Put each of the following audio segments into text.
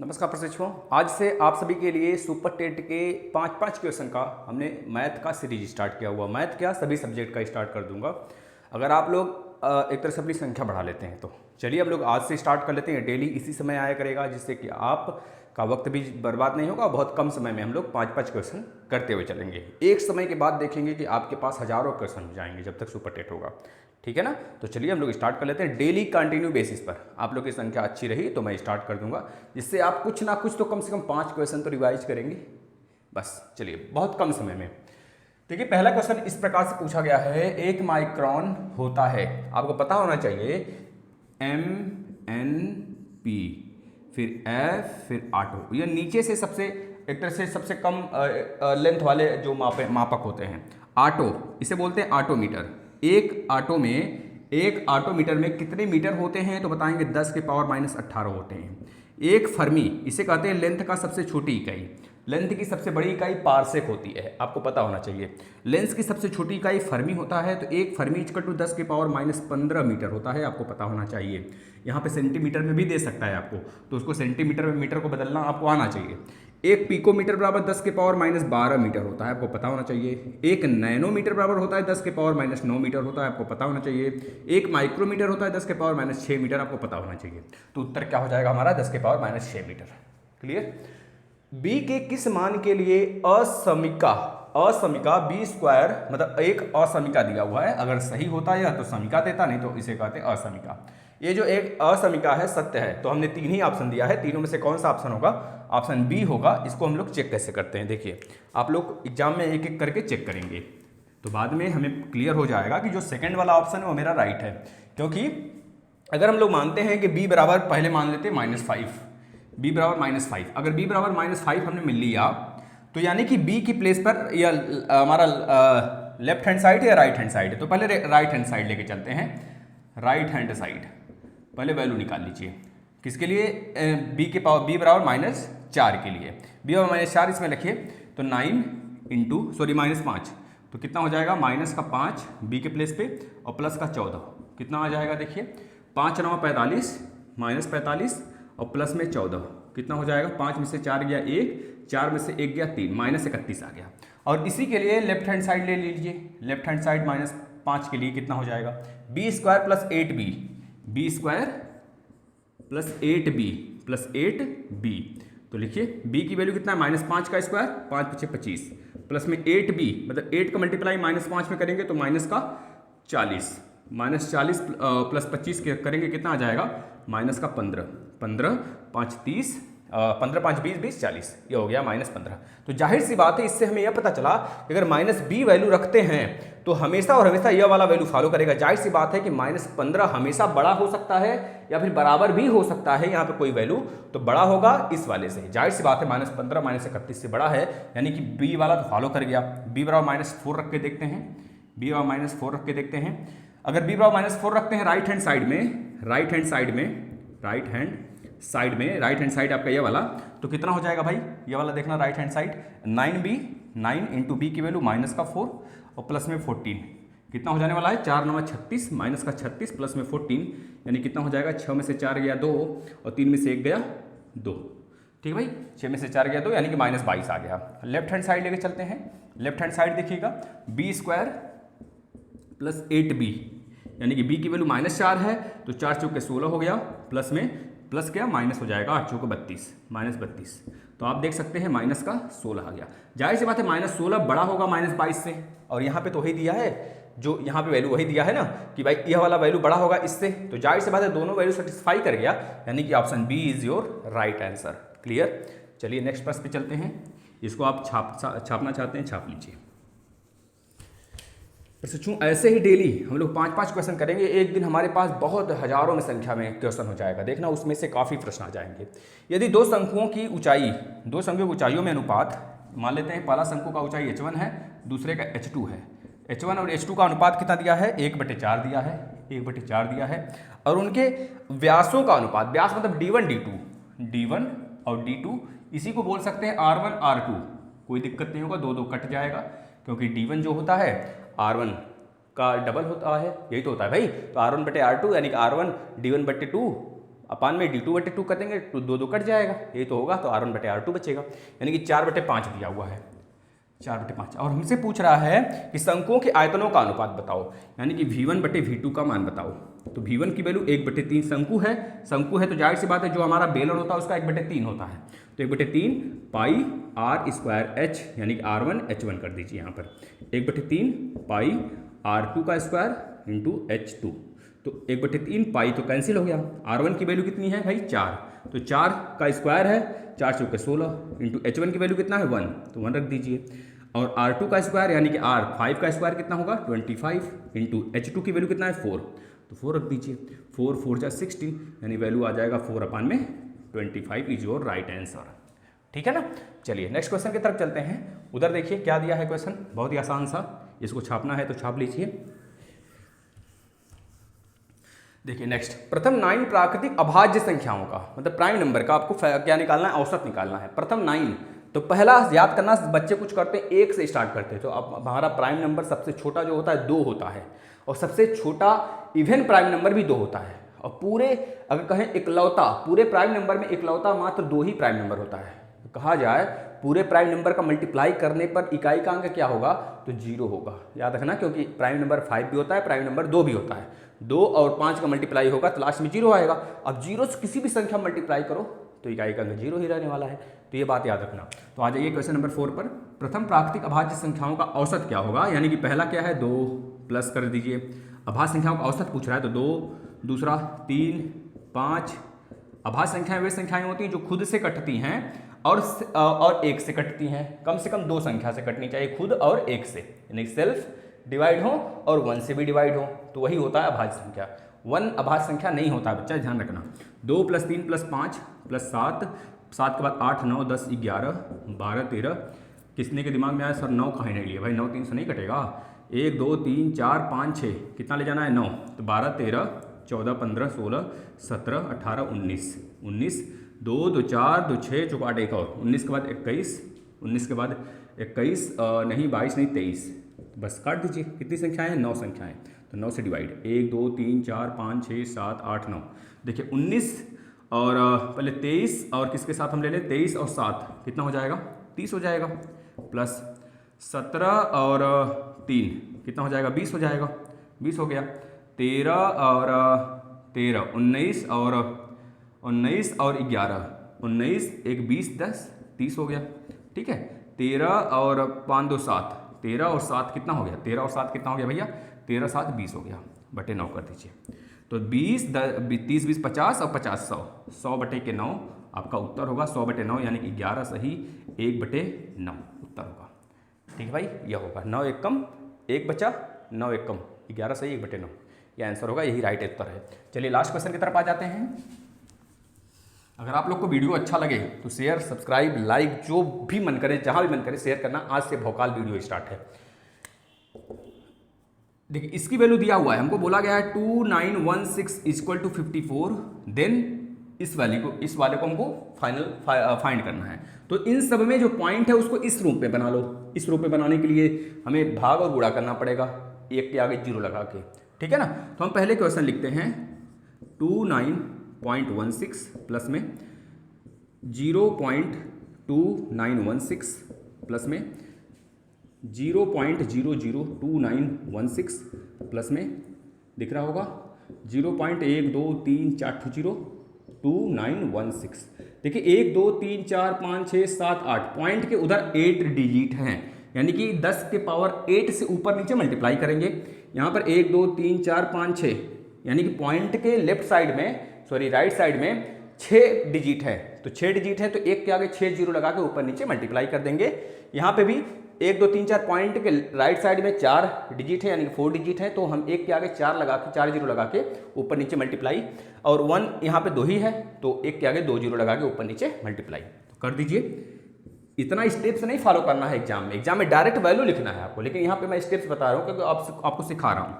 नमस्कार प्रशिक्षुओं, आज से आप सभी के लिए सुपर टेट के 5 क्वेश्चन का हमने मैथ का सीरीज स्टार्ट किया हुआ। मैथ क्या, सभी सब्जेक्ट का स्टार्ट कर दूंगा। अगर आप लोग एक तरह से अपनी संख्या बढ़ा लेते हैं तो चलिए हम लोग आज से स्टार्ट कर लेते हैं। डेली इसी समय आया करेगा, जिससे कि आपका वक्त भी बर्बाद नहीं होगा। बहुत कम समय में हम लोग 5 क्वेश्चन करते हुए चलेंगे। एक समय के बाद देखेंगे कि आपके पास हजारों क्वेश्चन हो जाएंगे जब तक सुपर टेट होगा। ठीक है ना। तो चलिए हम लोग स्टार्ट कर लेते हैं। डेली कंटिन्यू बेसिस पर आप लोग की संख्या अच्छी रही तो मैं स्टार्ट कर दूंगा, जिससे आप कुछ ना कुछ तो कम से कम 5 क्वेश्चन तो रिवाइज करेंगे। बस चलिए, बहुत कम समय में। देखिए, पहला क्वेश्चन इस प्रकार से पूछा गया है, 1 माइक्रोन होता है। आपको पता होना चाहिए MNP, फिर F, फिर ऑटो। ये नीचे से सबसे एक तरह से सबसे कम लेंथ वाले जो मापक होते हैं। ऑटो, इसे बोलते हैं ऑटोमीटर। एक ऑटोमीटर में कितने मीटर होते हैं तो बताएंगे 10 के पावर माइनस 18 होते हैं। एक फर्मी, इसे कहते हैं लेंथ का सबसे छोटी इकाई। लेंथ की सबसे बड़ी इकाई पारसेक होती है, आपको पता होना चाहिए। लेंथ की सबसे छोटी इकाई फर्मी होता है, तो एक फर्मी इक्वल टू 10 के पावर माइनस 15 मीटर होता है, आपको पता होना चाहिए। यहाँ पे सेंटीमीटर में भी दे सकता है आपको, तो उसको सेंटीमीटर में मीटर को बदलना आपको आना चाहिए। एक पिकोमीटर बराबर 10 के पावर माइनस 12 मीटर होता है, आपको पता होना चाहिए। एक नैनोमीटर बराबर होता है 10 के पावर माइनस 9 मीटर होता है, आपको पता होना चाहिए। एक माइक्रोमीटर होता है 10 के पावर माइनस 6 मीटर, आपको पता होना चाहिए। तो उत्तर क्या हो जाएगा हमारा, 10 के power minus 6 metre. Clear. B के किस मान के लिए असमिका बी स्क्वायर, मतलब एक असमिका दिया हुआ है। अगर सही होता है तो समिका देता, नहीं तो इसे कहते हैं असमिका। ये जो एक असमिका है सत्य है, तो हमने 3 ही ऑप्शन दिया है। तीनों में से कौन सा ऑप्शन होगा, ऑप्शन बी होगा। इसको हम लोग चेक कैसे करते हैं, देखिए आप लोग एग्जाम में एक एक करके चेक करेंगे तो बाद में हमें क्लियर हो जाएगा कि जो सेकंड वाला ऑप्शन है वो मेरा राइट है। क्योंकि अगर हम लोग मानते हैं कि बी बराबर, पहले मान लेते हैं -5, बी बराबर -5। अगर बी बराबर -5 हमने मिल लिया तो यानी कि बी की प्लेस पर या हमारा लेफ्ट हैंड साइड या राइट हैंड साइड है। तो पहले राइट हैंड साइड लेके चलते हैं। राइट हैंड साइड पहले वैल्यू निकाल लीजिए। किसके लिए, बी के पावर बी बराबर -4 के लिए। बी बराबर -4 इसमें लिखिए तो 9 इंटू -5, तो कितना हो जाएगा, माइनस का 5 बी के प्लेस पे और प्लस का 14, कितना आ जाएगा देखिए, 5 9 45 -45 और प्लस में 14, कितना हो जाएगा, 5 में से 4 गया 1, 4 में से 1 गया 3, -31 आ गया। और इसी के लिए लेफ्ट हैंड साइड ले लीजिए। लेफ्ट हैंड साइड -5 के लिए कितना हो जाएगा, B square plus 8b, B square plus 8b plus 8b। तो लिखिए बी की वैल्यू कितना है, -5 का स्क्वायर, 5 पीछे 25, प्लस में 8b, मतलब 8 का मल्टीप्लाई -5 में करेंगे तो -40, -40 प्लस 25 करेंगे कितना आ जाएगा, -15, 15 5 30, 15 5 20 20 40, ये हो गया -15। तो जाहिर सी बात है, इससे हमें यह पता चला कि अगर -b वैल्यू रखते हैं तो हमेशा और हमेशा यह वाला वैल्यू फॉलो करेगा। जाहिर सी बात है कि -15 हमेशा बड़ा हो सकता है या फिर बराबर भी हो सकता है। यहाँ पे कोई वैल्यू तो बड़ा होगा इस वाले से, जाहिर सी बात है -15 -31 से बड़ा है, यानी कि b वाला तो फॉलो कर गया। b बराबर -4 रख के देखते हैं, b बराबर -4 रख के देखते हैं। अगर b बराबर -4 रखते हैं राइट हैंड साइड में आपका ये वाला, तो कितना हो जाएगा भाई, ये वाला देखना right hand side, 9 into B की वैल्यू -4 और प्लस में 14, कितना हो जाने वाला है, 4 9 36 -36 प्लस में 14, यानी कितना हो जाएगा, 6 में से 4 गया 2 और 3 में से 1 गया 2। ठीक है भाई, 6 में से 4 गया 2, यानी कि -22 आ गया। लेफ्ट हैंड साइड लेके चलते हैं। लेफ्ट हैंड साइड देखिएगा, बी स्क्वायर प्लस 8b, यानी कि b की वैल्यू -4 है तो 4 चौके 16 हो गया, प्लस में प्लस क्या माइनस हो जाएगा, 8 चौके 32, -32। तो आप देख सकते हैं माइनस का 16 आ गया। जाहिर सी बात है -16 बड़ा होगा -22 से, और यहाँ पे तो वही दिया है, जो यहाँ पे वैल्यू वही दिया है ना कि भाई यह वाला वैल्यू बड़ा होगा इससे, तो जाहिर सी बात है दोनों वैल्यू सेटिस्फाई कर गया, यानी कि option B is your right answer. Clear. चलिए नेक्स्ट प्रश्न पे चलते हैं। इसको आप छापना चाहते हैं छाप लीजिए। प्रशिक्षु ऐसे ही डेली हम लोग 5 क्वेश्चन करेंगे। एक दिन हमारे पास बहुत हजारों में संख्या में क्वेश्चन हो जाएगा, देखना उसमें से काफ़ी प्रश्न आ जाएंगे। यदि दो शंकुओं की ऊंचाइयों में अनुपात, मान लेते हैं पहला शंकु का ऊंचाई h1 है, दूसरे का h2 है। h1 और h2 का अनुपात कितना दिया है, 1/4 दिया है, 1/4 दिया है। और उनके व्यासों का अनुपात, व्यास मतलब d1 और d2, इसी को बोल सकते हैं r1 r2। कोई दिक्कत नहीं होगा, 2 2 कट जाएगा, क्योंकि d1 जो होता है r1 का डबल होता है, यही तो होता है भाई। तो r1/r2 यानी कि r1 d1/2 अपान में d2/2 कर देंगे तो 2 कट जाएगा, ये तो होगा, तो r1/r2 बचेगा, यानी कि 4/5 दिया हुआ है, 4/5। और हमसे पूछ रहा है कि शंकुओं के आयतनों का अनुपात बताओ, यानी कि v1/v2 का मान बताओ। तो v1 की वैल्यू 1/3 शंकु है तो जाहिर सी बात है जो हमारा बेलन होता है उसका 1/3 होता है, तो 1/3 पाई r²h यानी कि r1 h1 कर दीजिए यहाँ पर, 1/3 पाई r2 का स्क्वायर इंटू h2, तो 1/3 पाई तो कैंसिल हो गया, r1 की वैल्यू कितनी है भाई 4, तो 4 का स्क्वायर है, 4 चौके 16 इंटू h1 की वैल्यू कितना है 1, तो 1 रख दीजिए, और r2 का स्क्वायर यानी कि r5 का स्क्वायर कितना होगा 25 इंटू h2 की वैल्यू कितना है 4, तो 4 रख दीजिए, 4 4 जा 16 यानी वैल्यू आ जाएगा 4/25 इज योर राइट आंसर। ठीक है ना। चलिए नेक्स्ट क्वेश्चन की तरफ चलते हैं। उधर देखिए क्या दिया है क्वेश्चन, बहुत ही आसान सा, इसको छापना है तो छाप लीजिए। देखिए नेक्स्ट, प्रथम 9 प्राकृतिक अभाज्य संख्याओं का मतलब प्राइम नंबर का आपको क्या निकालना है, औसत निकालना है। प्रथम 9, तो पहला याद करना, बच्चे कुछ करते हैं 1 से स्टार्ट करते हैं, तो अब हमारा प्राइम नंबर सबसे छोटा जो होता है 2 होता है, और सबसे छोटा इवन प्राइम नंबर भी 2 होता है, और पूरे अगर कहें इकलौता, पूरे प्राइम नंबर में इकलौता मात्र 2 ही प्राइम नंबर होता है। कहा जाए पूरे प्राइम नंबर का मल्टीप्लाई करने पर इकाई का अंक क्या होगा, तो 0 होगा, याद रखना, क्योंकि प्राइम नंबर 5 भी होता है, प्राइम नंबर 2 भी होता है, 2 और 5 का मल्टीप्लाई होगा तो लास्ट में 0 आएगा। अब 0 से किसी भी संख्या मल्टीप्लाई करो तो इकाई का अंक 0 ही रहने वाला है, तो ये बात याद रखना। तो आ जाइए क्वेश्चन नंबर 4 पर, प्रथम प्राकृतिक अभाज्य संख्याओं का औसत क्या होगा, यानी कि पहला क्या है 2 प्लस कर दीजिए, अभाज्य संख्याओं का औसत पूछ रहा है तो 2, दूसरा 3, 5। अभाज्य संख्याएं वे संख्याएं होती हैं जो खुद से कटती हैं और 1 से कटती हैं, कम से कम 2 संख्या से कटनी चाहिए, खुद और 1 से, यानी सेल्फ डिवाइड हो और 1 से भी डिवाइड हो, तो वही होता है अभाज्य संख्या। 1 अभाज्य संख्या नहीं होता बच्चा, ध्यान रखना। 2 + 3 + 5 + 7, 7 के बाद 8 9 10 11 12 13, किसने के दिमाग में आया सर 9 कहाँ नहीं लिए भाई, 9 3 से नहीं कटेगा, 1 2 3 4 5 6, कितना ले जाना है 9, तो 12 13 14 15 16 17 18 19, 2 2 4 2 6 चौका 8 एक और 19 के बाद 21, 19 के बाद 21 नहीं 22 नहीं 23, बस काट दीजिए, कितनी संख्याएं हैं 9 संख्याएं, तो 9 से डिवाइड, 1 2 3 4 5 6 7 8 9, देखिए 19 और पहले 23 और किसके साथ हम ले लें 23 और 7 कितना हो जाएगा 30 हो जाएगा, प्लस 17 और 3 कितना हो जाएगा 20 हो जाएगा, 20 हो गया, 13 और 13 19 और 11 19 1 20 10 30 हो गया, ठीक है। 13 और 5 2 7, 13 और 7 कितना हो गया, 13 और 7 कितना हो गया भैया, 13 7 20 हो गया, बटे 9 कर दीजिए, तो 20 30 20 50 और 50 100, 100 बटे के 9 आपका उत्तर होगा, 100 बटे 9 यानी कि 11 सही 1 बटे 9 उत्तर होगा। ठीक है भाई, यह होगा 9 1 कम 1 बचा, 9 1 कम 11 सही 1 बटे 9, यह आंसर होगा, यही राइट उत्तर है। चलिए लास्ट क्वेश्चन की तरफ आ जाते हैं। अगर आप लोग को वीडियो अच्छा लगे तो शेयर सब्सक्राइब लाइक जो भी मन करे, जहां भी मन करे शेयर करना। आज से भोकाल वीडियो स्टार्ट है। देखिए इसकी वैल्यू दिया हुआ है, हमको बोला गया है 2916 = 54, देन इस वाले को हमको फाइंड करना है। तो इन सब में जो पॉइंट है उसको इस रूप में बना लो। इस रूप में बनाने के लिए हमें भाग और गुणा करना पड़ेगा, 1 के आगे 0 लगा के, ठीक है ना। तो हम पहले क्वेश्चन लिखते हैं 29.16 प्लस में 0.2916 प्लस में 0.002916 प्लस में दिख रहा होगा 0.1234 देखिए 1 2 3 4 5 6 7 8 पॉइंट के उधर 8 डिजिट हैं, यानी कि 10 के पावर 8 से ऊपर नीचे मल्टीप्लाई करेंगे। यहाँ पर 1 2 3 4 5 6 यानी कि पॉइंट के लेफ्ट साइड में राइट साइड में 6 डिजिट है, तो 6 डिजिट है तो 1 के आगे 6 जीरो लगा के ऊपर नीचे मल्टीप्लाई कर देंगे। यहाँ पे भी 1 2 3 4 पॉइंट के राइट साइड में 4 डिजिट है यानी कि 4 डिजिट है, तो हम 1 के आगे 4 लगा के 4 जीरो लगा के ऊपर नीचे मल्टीप्लाई, और 1 यहाँ पे 2 ही है तो 1 के आगे 2 जीरो लगा के ऊपर नीचे मल्टीप्लाई तो कर दीजिए। इतना स्टेप्स नहीं फॉलो करना है एग्जाम में डायरेक्ट वैल्यू लिखना है आपको, लेकिन यहाँ पे मैं स्टेप्स बता रहा हूँ क्योंकि आपको सिखा रहा हूँ।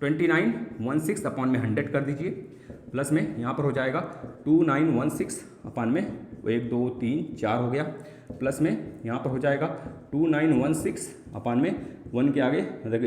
2916 अपॉन में 100 कर दीजिए, प्लस में यहाँ पर हो जाएगा 2916 अपॉन में 1 2 3 4 हो गया, प्लस में यहाँ पर हो जाएगा 2916 अपॉन में 1 के आगे मतलब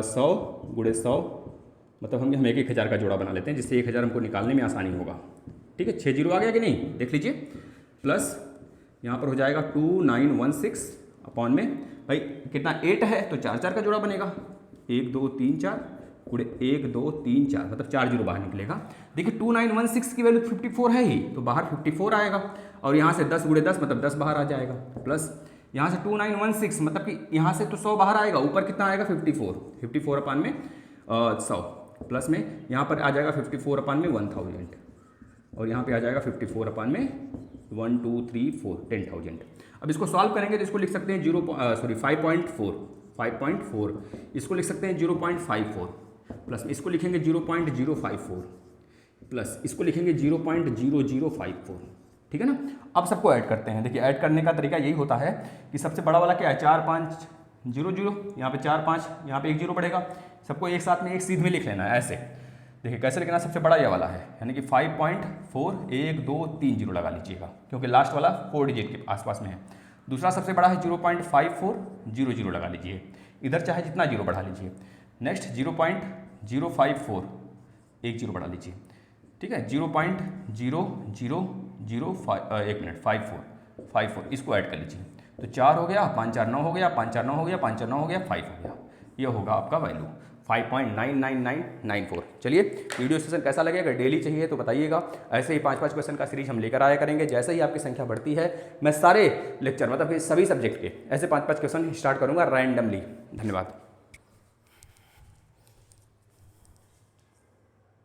100 गुणे 100, मतलब हम 1,000 का जोड़ा बना लेते हैं जिससे 1000 हमको निकालने में आसानी होगा। ठीक है, 6 जीरो आ गया कि नहीं, देख लीजिए। प्लस यहाँ पर हो जाएगा 2916 अपॉन में भाई कितना 8 है तो 4 4 का जोड़ा बनेगा, 1 2 3 4 गुणे 1 2 3 4 मतलब 4 जीरो बाहर निकलेगा। देखिए 2916 की वैल्यू 54 है ही तो बाहर 54 आएगा और यहाँ से 10 गुणे 10 मतलब 10 बाहर आ जाएगा। प्लस यहाँ से 2916 मतलब कि यहाँ से तो 100 बाहर आएगा, ऊपर कितना आएगा 54 अपान में 100 प्लस में यहाँ पर आ जाएगा 54 अपान में 1000 और यहाँ पे आ जाएगा 54 अपान में 1 2 3 4 10,000। अब इसको सॉल्व करेंगे तो इसको लिख सकते हैं 5.4, इसको लिख सकते हैं 0.54 प्लस इसको लिखेंगे 0.054 प्लस इसको लिखेंगे 0.0054, ठीक है ना। अब सबको ऐड करते हैं। देखिए ऐड करने का तरीका यही होता है कि सबसे बड़ा वाला क्या है 4 5 0 0, यहाँ पे 4 5, यहाँ पे 1 जीरो पड़ेगा, सबको एक साथ में एक सीध में लिख लेना है ऐसे। देखिए कैसे लिखना, सबसे बड़ा ये वाला है यानी कि 5.4 1 2 3 जीरो लगा लीजिएगा क्योंकि लास्ट वाला 4 डिजिट के आसपास में है। दूसरा सबसे बड़ा है 0.54 0 जीरो लगा लीजिए, इधर चाहे जितना जीरो बढ़ा लीजिए। नेक्स्ट 0.054 1 जीरो बढ़ा लीजिए, ठीक है। 0.00054 इसको ऐड कर लीजिए तो 4 हो गया, 5 4 9 हो गया, 5 4 9 हो गया, 5 4 9 हो गया, 5 हो गया। ये होगा आपका वैल्यू 5.99994। चलिए वीडियो सेशन कैसा लगे, अगर डेली चाहिए तो बताइएगा। ऐसे ही 5 क्वेश्चन का सीरीज हम लेकर आया करेंगे। जैसे ही आपकी संख्या बढ़ती है मैं सारे लेक्चर मतलब कि सभी सब्जेक्ट के ऐसे 5 क्वेश्चन स्टार्ट करूँगा रैंडमली। धन्यवाद।